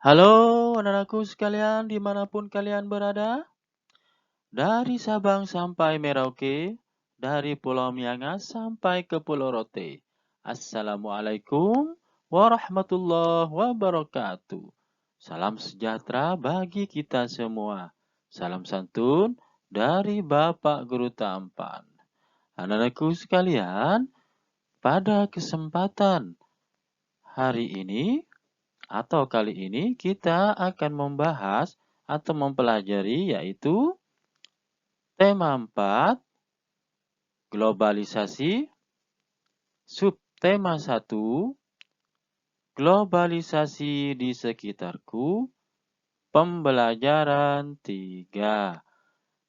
Halo anak-anakku sekalian dimanapun kalian berada, dari Sabang sampai Merauke, dari Pulau Miangas sampai ke Pulau Rote. Assalamualaikum warahmatullahi wabarakatuh. Salam sejahtera bagi kita semua. Salam santun dari Bapak Guru Tampan. Anak-anakku sekalian, pada kesempatan hari ini atau kali ini kita akan membahas atau mempelajari yaitu tema 4, globalisasi, subtema 1, globalisasi di sekitarku, pembelajaran 3.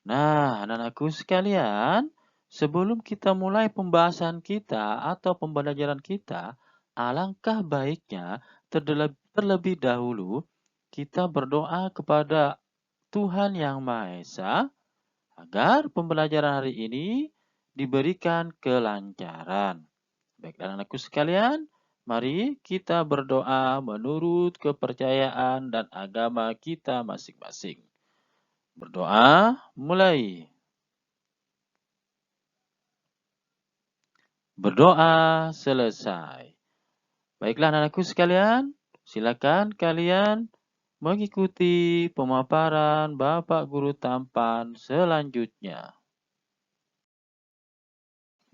Nah, anak-anakku sekalian, sebelum kita mulai pembahasan kita atau pembelajaran kita, alangkah baiknya terlebih dahulu kita berdoa kepada Tuhan Yang Maha Esa agar pembelajaran hari ini diberikan kelancaran. Baiklah anakku sekalian, mari kita berdoa menurut kepercayaan dan agama kita masing-masing. Berdoa mulai. Berdoa selesai. Baiklah anak-anakku sekalian, silakan kalian mengikuti pemaparan Bapak Guru Tampan selanjutnya.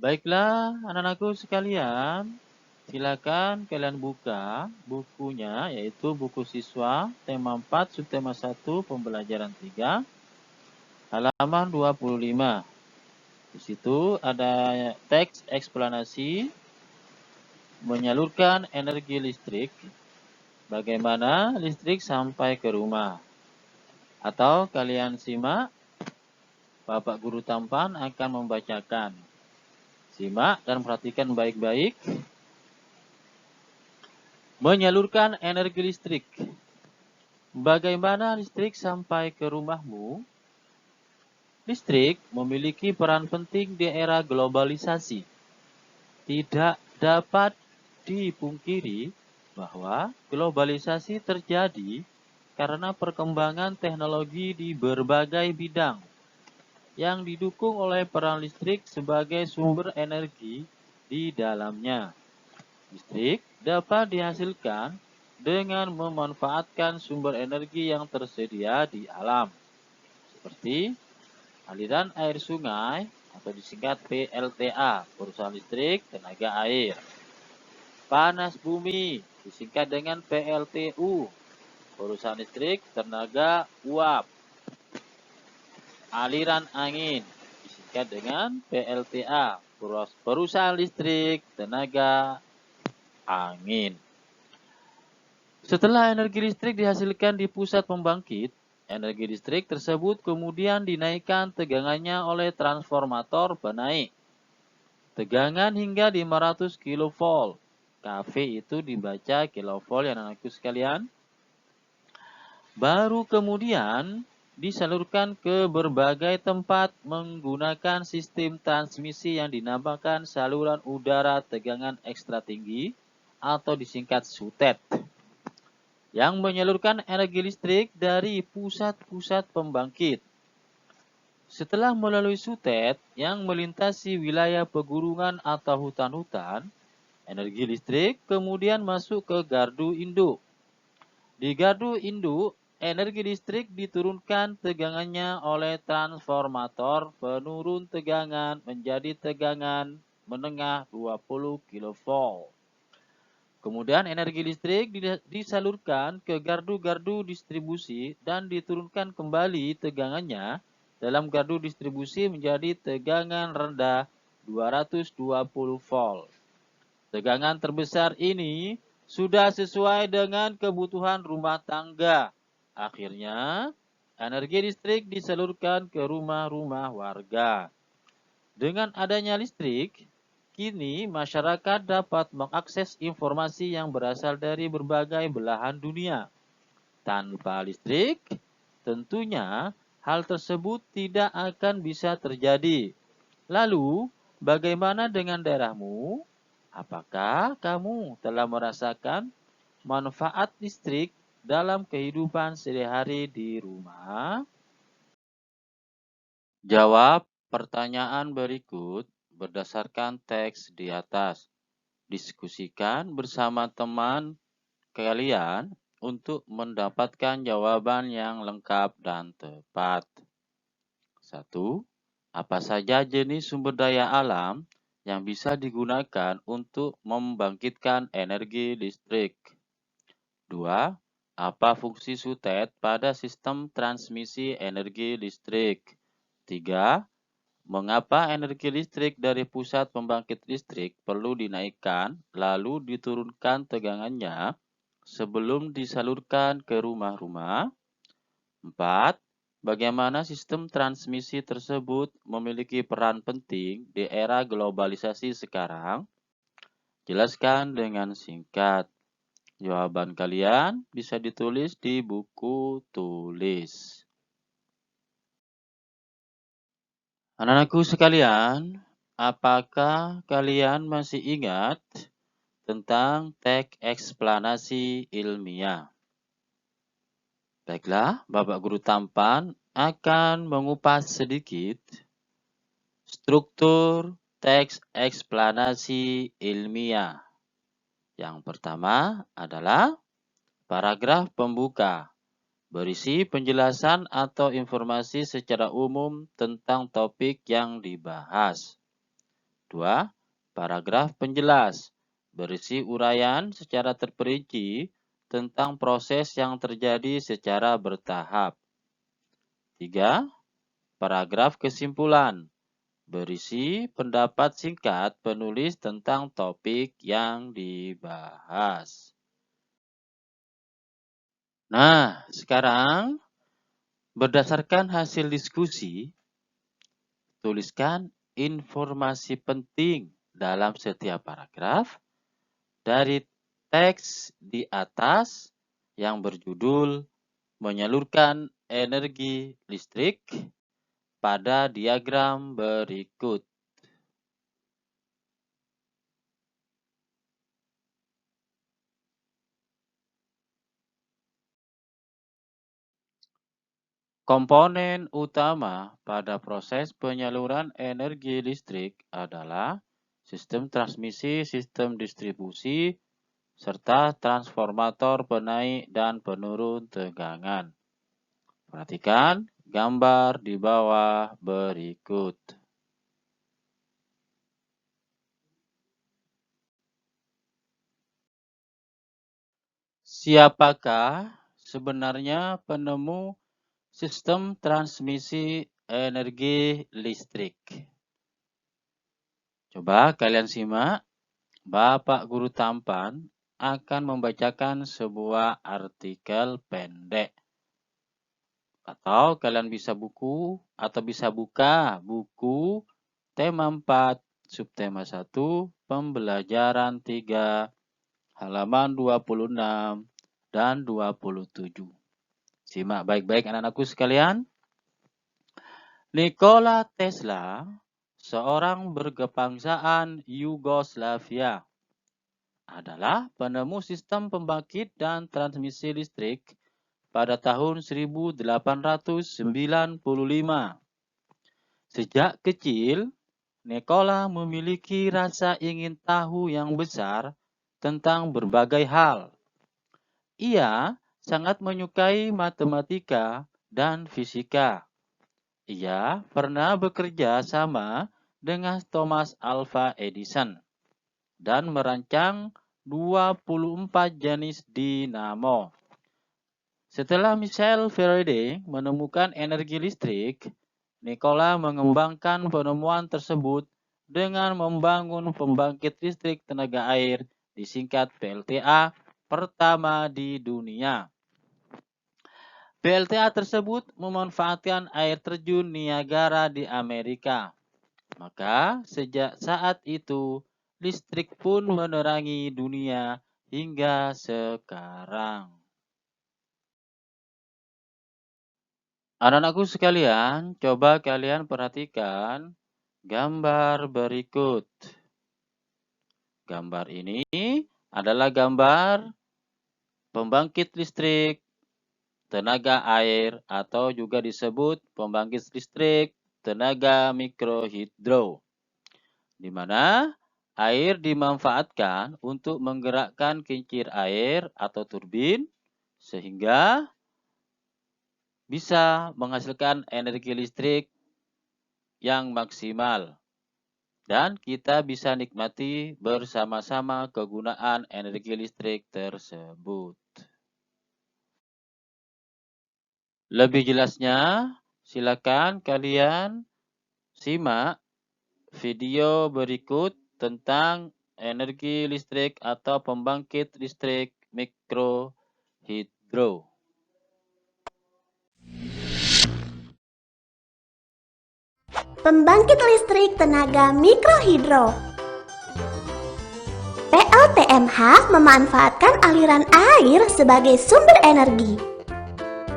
Baiklah anak-anakku sekalian, silakan kalian buka bukunya yaitu buku siswa tema 4 subtema 1 pembelajaran 3 halaman 25. Di situ ada teks eksplanasi menyalurkan energi listrik, bagaimana listrik sampai ke rumah. Atau kalian simak, Bapak Guru Tampan akan membacakan. Simak dan perhatikan baik-baik. Menyalurkan energi listrik. Bagaimana listrik sampai ke rumahmu? Listrik memiliki peran penting di era globalisasi. Tidak dapat dipungkiri bahwa globalisasi terjadi karena perkembangan teknologi di berbagai bidang yang didukung oleh peran listrik sebagai sumber energi di dalamnya. Listrik dapat dihasilkan dengan memanfaatkan sumber energi yang tersedia di alam, seperti aliran air sungai atau disingkat PLTA, perusahaan listrik tenaga air. Panas bumi disingkat dengan PLTU, perusahaan listrik tenaga uap. Aliran angin disingkat dengan PLTA, perusahaan listrik tenaga angin. Setelah energi listrik dihasilkan di pusat pembangkit, energi listrik tersebut kemudian dinaikkan tegangannya oleh transformator penaik. Tegangan hingga 500 kV. KV itu dibaca kilovolt ya anakku sekalian. Baru kemudian disalurkan ke berbagai tempat menggunakan sistem transmisi yang dinamakan saluran udara tegangan ekstra tinggi atau disingkat SUTET, yang menyalurkan energi listrik dari pusat-pusat pembangkit. Setelah melalui SUTET yang melintasi wilayah pegunungan atau hutan-hutan, energi listrik kemudian masuk ke gardu induk. Di gardu induk, energi listrik diturunkan tegangannya oleh transformator penurun tegangan menjadi tegangan menengah 20 kV. Kemudian energi listrik disalurkan ke gardu-gardu distribusi dan diturunkan kembali tegangannya dalam gardu distribusi menjadi tegangan rendah 220 volt. Tegangan terbesar ini sudah sesuai dengan kebutuhan rumah tangga. Akhirnya, energi listrik disalurkan ke rumah-rumah warga. Dengan adanya listrik, kini masyarakat dapat mengakses informasi yang berasal dari berbagai belahan dunia. Tanpa listrik, tentunya hal tersebut tidak akan bisa terjadi. Lalu, bagaimana dengan daerahmu? Apakah kamu telah merasakan manfaat listrik dalam kehidupan sehari-hari di rumah? Jawab pertanyaan berikut berdasarkan teks di atas. Diskusikan bersama teman kalian untuk mendapatkan jawaban yang lengkap dan tepat. 1. Apa saja jenis sumber daya alam yang bisa digunakan untuk membangkitkan energi listrik? 2. Apa fungsi sutet pada sistem transmisi energi listrik? 3. Mengapa energi listrik dari pusat pembangkit listrik perlu dinaikkan lalu diturunkan tegangannya sebelum disalurkan ke rumah-rumah? 4. Bagaimana sistem transmisi tersebut memiliki peran penting di era globalisasi sekarang? Jelaskan dengan singkat. Jawaban kalian bisa ditulis di buku tulis. Anak-anakku sekalian, apakah kalian masih ingat tentang teks eksplanasi ilmiah? Baiklah, Bapak Guru Tampan akan mengupas sedikit struktur teks eksplanasi ilmiah. Yang pertama adalah paragraf pembuka, berisi penjelasan atau informasi secara umum tentang topik yang dibahas. 2. Paragraf penjelas, berisi uraian secara terperinci tentang proses yang terjadi secara bertahap. 3. Paragraf kesimpulan, berisi pendapat singkat penulis tentang topik yang dibahas. Nah, sekarang berdasarkan hasil diskusi, tuliskan informasi penting dalam setiap paragraf dari teks di atas yang berjudul menyalurkan energi listrik pada diagram berikut. Komponen utama pada proses penyaluran energi listrik adalah sistem transmisi, sistem distribusi, serta transformator penaik dan penurun tegangan. Perhatikan gambar di bawah berikut. Siapakah sebenarnya penemu sistem transmisi energi listrik? Coba kalian simak. Bapak Guru Tampan akan membacakan sebuah artikel pendek. Atau kalian bisa buka buku tema 4, subtema 1, pembelajaran 3, halaman 26 dan 27. Simak baik-baik anak-anakku sekalian. Nikola Tesla, seorang berkebangsaan Yugoslavia, adalah penemu sistem pembangkit dan transmisi listrik pada tahun 1895. Sejak kecil, Nikola memiliki rasa ingin tahu yang besar tentang berbagai hal. Ia sangat menyukai matematika dan fisika. Ia pernah bekerja sama dengan Thomas Alva Edison dan merancang 24 jenis dinamo. Setelah Michel Faraday menemukan energi listrik, Nikola mengembangkan penemuan tersebut dengan membangun pembangkit listrik tenaga air, disingkat PLTA, pertama di dunia. PLTA tersebut memanfaatkan air terjun Niagara di Amerika. Maka sejak saat itu, listrik pun menerangi dunia hingga sekarang. Anak-anakku sekalian, coba kalian perhatikan gambar berikut. Gambar ini adalah gambar pembangkit listrik tenaga air atau juga disebut pembangkit listrik tenaga mikrohidro, di mana air dimanfaatkan untuk menggerakkan kincir air atau turbin sehingga bisa menghasilkan energi listrik yang maksimal. Dan kita bisa nikmati bersama-sama kegunaan energi listrik tersebut. Lebih jelasnya, silakan kalian simak video berikut tentang energi listrik atau pembangkit listrik mikrohidro. Pembangkit listrik tenaga mikrohidro. PLTMH memanfaatkan aliran air sebagai sumber energi.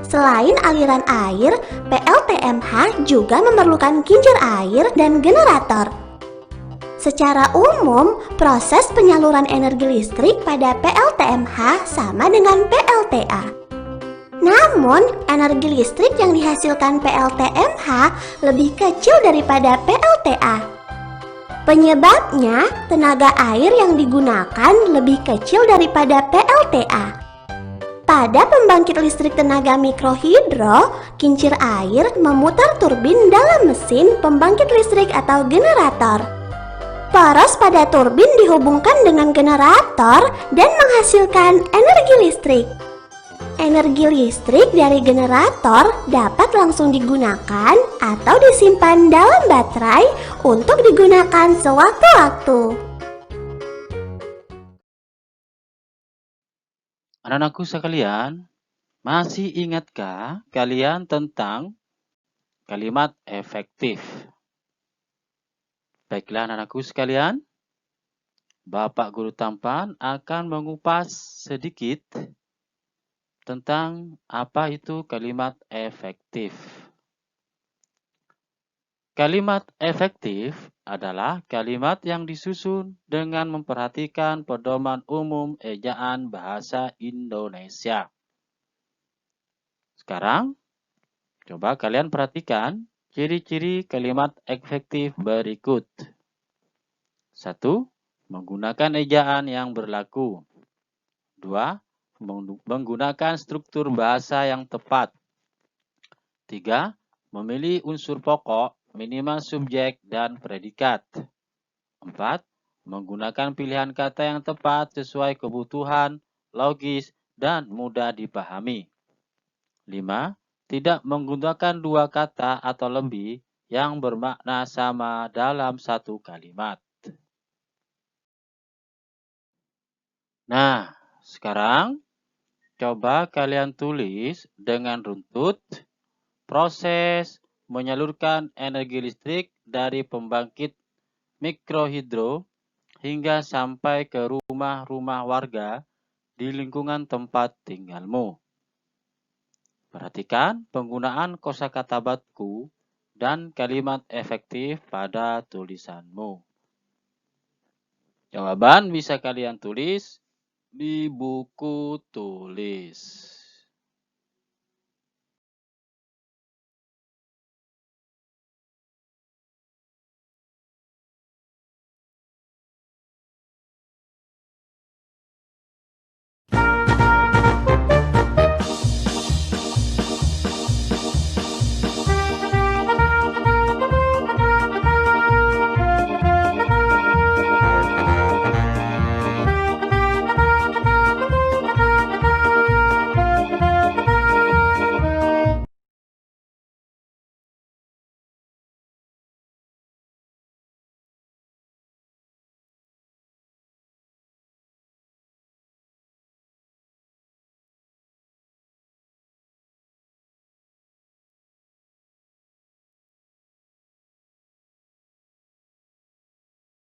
Selain aliran air, PLTMH juga memerlukan kincir air dan generator. Secara umum, proses penyaluran energi listrik pada PLTMH sama dengan PLTA. Namun, energi listrik yang dihasilkan PLTMH lebih kecil daripada PLTA. Penyebabnya, tenaga air yang digunakan lebih kecil daripada PLTA. Pada pembangkit listrik tenaga mikrohidro, kincir air memutar turbin dalam mesin pembangkit listrik atau generator. Poros pada turbin dihubungkan dengan generator dan menghasilkan energi listrik. Energi listrik dari generator dapat langsung digunakan atau disimpan dalam baterai untuk digunakan sewaktu-waktu. Anak-anakku sekalian, masih ingatkah kalian tentang kalimat efektif? Baiklah anak-anakku sekalian, Bapak Guru Tampan akan mengupas sedikit tentang apa itu kalimat efektif. Kalimat efektif adalah kalimat yang disusun dengan memperhatikan pedoman umum ejaan bahasa Indonesia. Sekarang, coba kalian perhatikan ciri-ciri kalimat efektif berikut. 1. Menggunakan ejaan yang berlaku. 2. Menggunakan struktur bahasa yang tepat. 3. Memilih unsur pokok, minimal subjek dan predikat. 4. Menggunakan pilihan kata yang tepat sesuai kebutuhan, logis, dan mudah dipahami. 5. Tidak menggunakan dua kata atau lebih yang bermakna sama dalam satu kalimat. Nah, sekarang coba kalian tulis dengan runtut proses menyalurkan energi listrik dari pembangkit mikrohidro hingga sampai ke rumah-rumah warga di lingkungan tempat tinggalmu. Perhatikan penggunaan kosakata baku dan kalimat efektif pada tulisanmu. Jawaban bisa kalian tulis di buku tulis.